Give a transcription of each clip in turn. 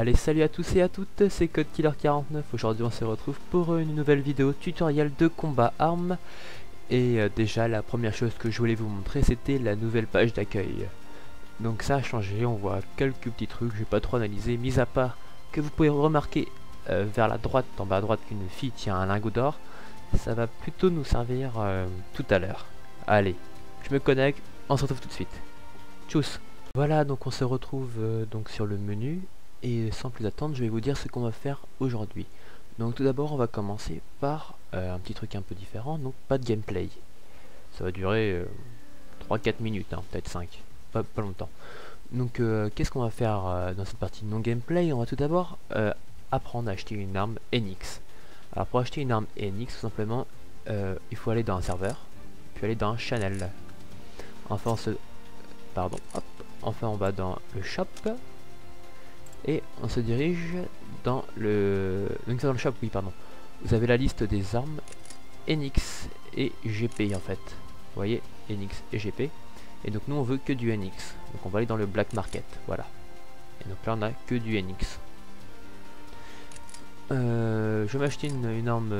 Allez, salut à tous et à toutes, c'est CodeKiller49. Aujourd'hui on se retrouve pour une nouvelle vidéo tutoriel de combat armes. Et déjà la première chose que je voulais vous montrer, c'était la nouvelle page d'accueil. Donc ça a changé, on voit quelques petits trucs, je vais pas trop analyser, mis à part que vous pouvez remarquer vers la droite, en bas à droite, qu'une fille tient un lingot d'or. Ça va plutôt nous servir tout à l'heure. Allez, je me connecte, on se retrouve tout de suite. Tchuss. Voilà, donc on se retrouve donc sur le menu. Et sans plus attendre, je vais vous dire ce qu'on va faire aujourd'hui. Donc tout d'abord, on va commencer par un petit truc un peu différent, donc pas de gameplay. Ça va durer 3-4 minutes, hein, peut-être 5, pas longtemps. Donc qu'est-ce qu'on va faire dans cette partie non gameplay? On va tout d'abord apprendre à acheter une arme NX. Alors pour acheter une arme NX, tout simplement, il faut aller dans un serveur, puis aller dans un channel. Enfin, enfin on va dans le shop. Et on se dirige dans le... Donc c'est dans le shop, oui, pardon. Vous avez la liste des armes NX et GP en fait. Vous voyez, NX et GP. Et donc nous on veut que du NX. Donc on va aller dans le black market, voilà. Et donc là on a que du NX. Je vais m'acheter une arme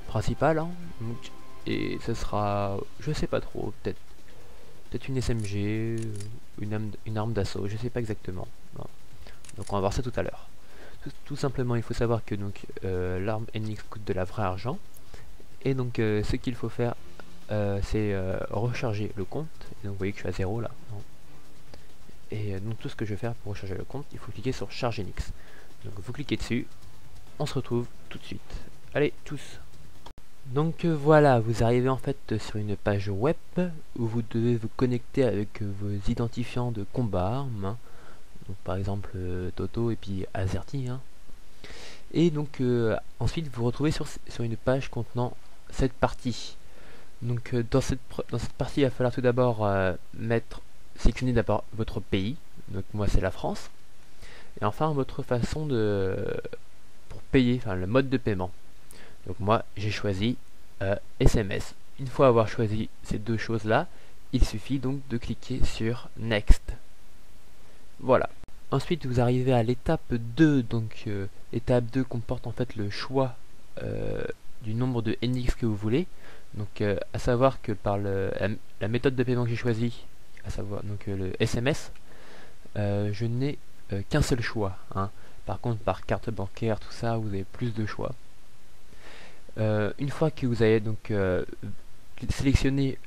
principale. Hein. Donc, et ce sera... Je sais pas trop, peut-être une SMG, une arme d'assaut, je sais pas exactement. Non. Donc on va voir ça tout à l'heure. Tout simplement, il faut savoir que donc l'arme NX coûte de la vraie argent. Et donc ce qu'il faut faire, c'est recharger le compte. Et donc vous voyez que je suis à 0 là. Et donc tout ce que je vais faire pour recharger le compte, il faut cliquer sur charge NX. Donc vous cliquez dessus, on se retrouve tout de suite. Allez, tous. Donc voilà, vous arrivez en fait sur une page web où vous devez vous connecter avec vos identifiants de combat armes. Hein. Donc, par exemple Toto et puis Azerty. Hein. Et donc ensuite vous vous retrouvez sur une page contenant cette partie. Donc dans cette partie, il va falloir tout d'abord sélectionner d'abord votre pays. Donc moi c'est la France. Et enfin votre façon pour payer, enfin le mode de paiement. Donc moi j'ai choisi SMS. Une fois avoir choisi ces deux choses là, il suffit donc de cliquer sur Next. Voilà. Ensuite vous arrivez à l'étape 2, donc l'étape 2 comporte en fait le choix du nombre de NX que vous voulez. Donc à savoir que par la méthode de paiement que j'ai choisie, à savoir donc le SMS, je n'ai qu'un seul choix. Hein. Par contre par carte bancaire, tout ça, vous avez plus de choix. Une fois que vous avez donc sélectionné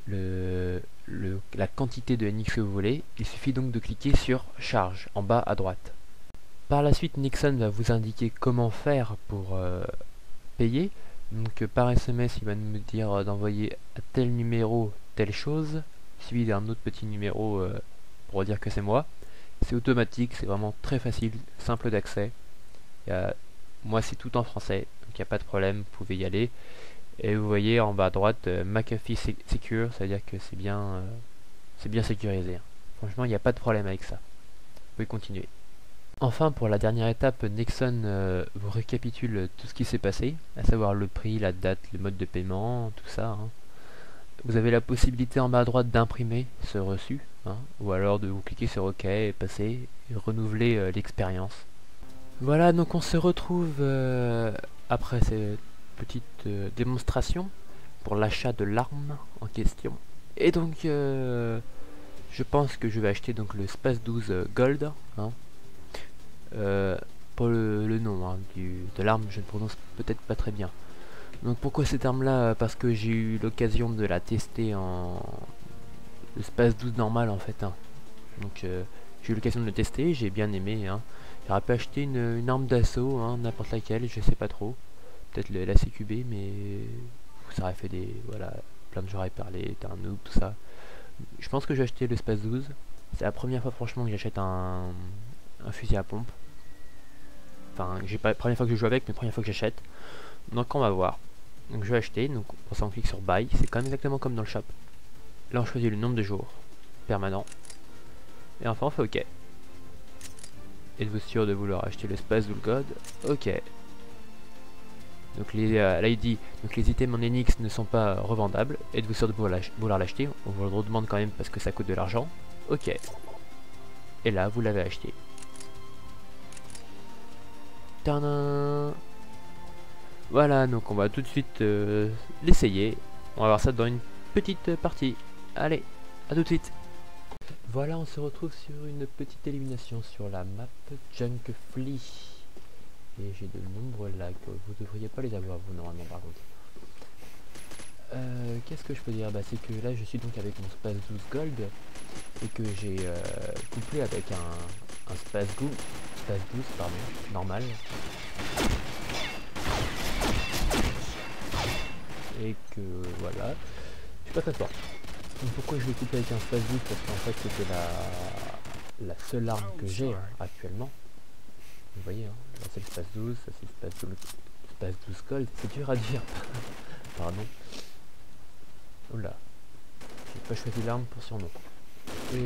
la quantité de NX que vous voulez, il suffit donc de cliquer sur charge en bas à droite. Par la suite, Nixon va vous indiquer comment faire pour payer. Donc par SMS, il va me dire d'envoyer à tel numéro telle chose, suivi d'un autre petit numéro pour dire que c'est moi. C'est automatique, c'est vraiment très facile, simple d'accès. Moi c'est tout en français, donc il n'y a pas de problème, vous pouvez y aller. Et vous voyez en bas à droite, McAfee Secure, ça veut dire que c'est bien sécurisé. Hein. Franchement, il n'y a pas de problème avec ça. Vous pouvez continuer. Enfin, pour la dernière étape, Nexon vous récapitule tout ce qui s'est passé, à savoir le prix, la date, le mode de paiement, tout ça. Hein. Vous avez la possibilité en bas à droite d'imprimer ce reçu, hein, ou alors de vous cliquer sur OK et passer, et renouveler l'expérience. Voilà, donc on se retrouve après cette petite démonstration pour l'achat de l'arme en question. Et donc je pense que je vais acheter donc le Space 12 Gold. Hein. Pour le nom hein, de l'arme, je ne prononce peut-être pas très bien. Donc pourquoi cette arme là? Parce que j'ai eu l'occasion de la tester en le Space 12 normal en fait. Hein. Donc j'ai eu l'occasion de le tester, j'ai bien aimé. Hein. J'aurais pu acheter une arme d'assaut, hein, n'importe laquelle, je sais pas trop. Peut-être la CQB, mais ça aurait fait voilà, plein de gens auraient parlé, t'es un noob, tout ça. Je pense que j'ai acheté le Space 12. C'est la première fois franchement que j'achète un fusil à pompe. Enfin, j'ai pas la première fois que je joue avec, mais la première fois que j'achète. Donc on va voir. Donc je vais acheter, donc pour ça on clique sur Buy, c'est quand même exactement comme dans le shop. Là on choisit le nombre de jours, permanent. Et enfin on fait OK. Êtes-vous sûr de vouloir acheter le Space 12 Gold? OK. Donc là il dit, donc les items en NX ne sont pas revendables. Êtes-vous sûr de vouloir l'acheter? On vous le redemande quand même parce que ça coûte de l'argent. OK. Et là vous l'avez acheté. Tadam. Voilà, donc on va tout de suite l'essayer. On va voir ça dans une petite partie. Allez, à tout de suite. Voilà, on se retrouve sur une petite élimination sur la map Junk Flea. Et j'ai de nombreux lags, vous devriez pas les avoir vous normalement par contre. Qu'est-ce que je peux dire? Bah c'est que là je suis donc avec mon Space 12 Gold et que j'ai couplé avec un Space 12 pardon, normal. Et que voilà, je suis pas très fort. Donc pourquoi je l'ai couplé avec un Space 12? Parce qu'en fait c'était la seule arme que j'ai actuellement. Vous voyez, hein, là c'est le Space 12, ça c'est le Space 12 Gold, c'est dur à dire. Pardon. Oula, j'ai pas choisi l'arme pour surnom. Et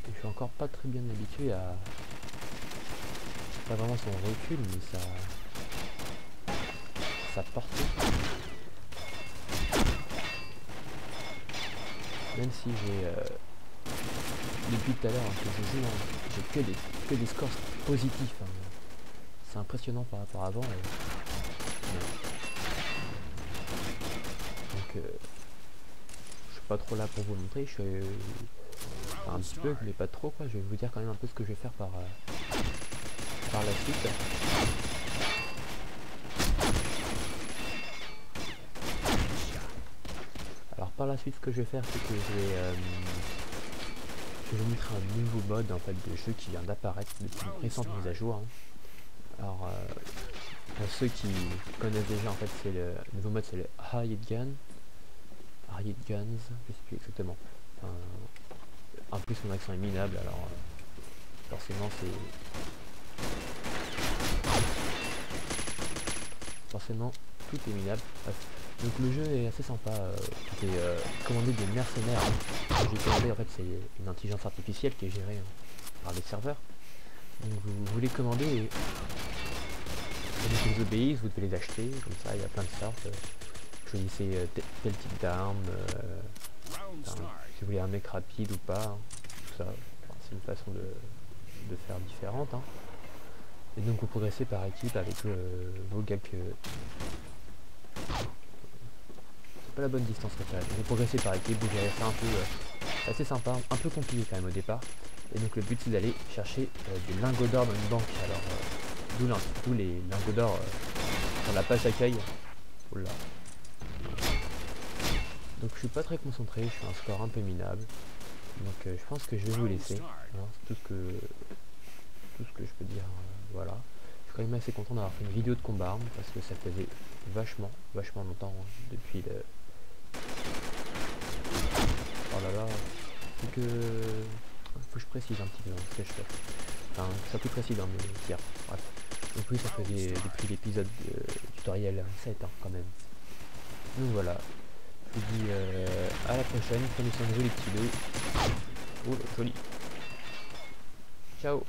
je suis encore pas très bien habitué à... Pas vraiment son recul, mais sa portée. Même si j'ai... depuis tout à l'heure que je joue, j'ai que des scores positifs. Hein. C'est impressionnant par rapport à avant. Donc je suis pas trop là pour vous le montrer, je suis enfin, un petit peu mais pas trop quoi. Je vais vous dire quand même un peu ce que je vais faire par la suite. Alors par la suite ce que je vais faire c'est que je vais vous montrer un nouveau mode en fait de jeu qui vient d'apparaître depuis une récente mise à jour. Hein. Alors pour ceux qui connaissent déjà en fait c'est le nouveau mode, c'est le Hired Guns, je sais plus exactement. Enfin, en plus mon accent est minable alors forcément tout est minable. Bref. Donc le jeu est assez sympa, j'ai commandé des mercenaires. Hein. J'ai commandé en fait c'est une intelligence artificielle qui est gérée par les serveurs. Donc vous les commandez et ils vous obéissent, vous devez les acheter, comme ça il y a plein de sortes. Choisissez tel type d'arme, si vous voulez un mec rapide ou pas, hein, tout ça, enfin, c'est une façon de faire différente. Hein. Et donc vous progressez par équipe avec vos gars que... C'est pas la bonne distance préférée. Vous progressez par équipe, vous gérez ça un peu... c'est assez sympa, un peu compliqué quand même au départ. Et donc le but c'est d'aller chercher des lingots d'or dans une banque. Alors d'où les lingots d'or sur la page accueil. Oula. Donc je suis pas très concentré, je suis un score un peu minable. Donc je pense que je vais vous laisser. Hein, c'est tout ce que je peux dire. Voilà. Je suis quand même assez content d'avoir fait une vidéo de combat arme parce que ça faisait vachement longtemps hein, depuis le... Oh là là. Donc faut que je précise un petit peu ce que je fais. Enfin, que ça plus précis dans mes tirs. Bref. Donc oui, ça faisait depuis l'épisode tutoriel 7 hein, quand même. Donc voilà. Je vous dis à la prochaine, prenez soin de vous les petits loups. Oh joli. Ciao.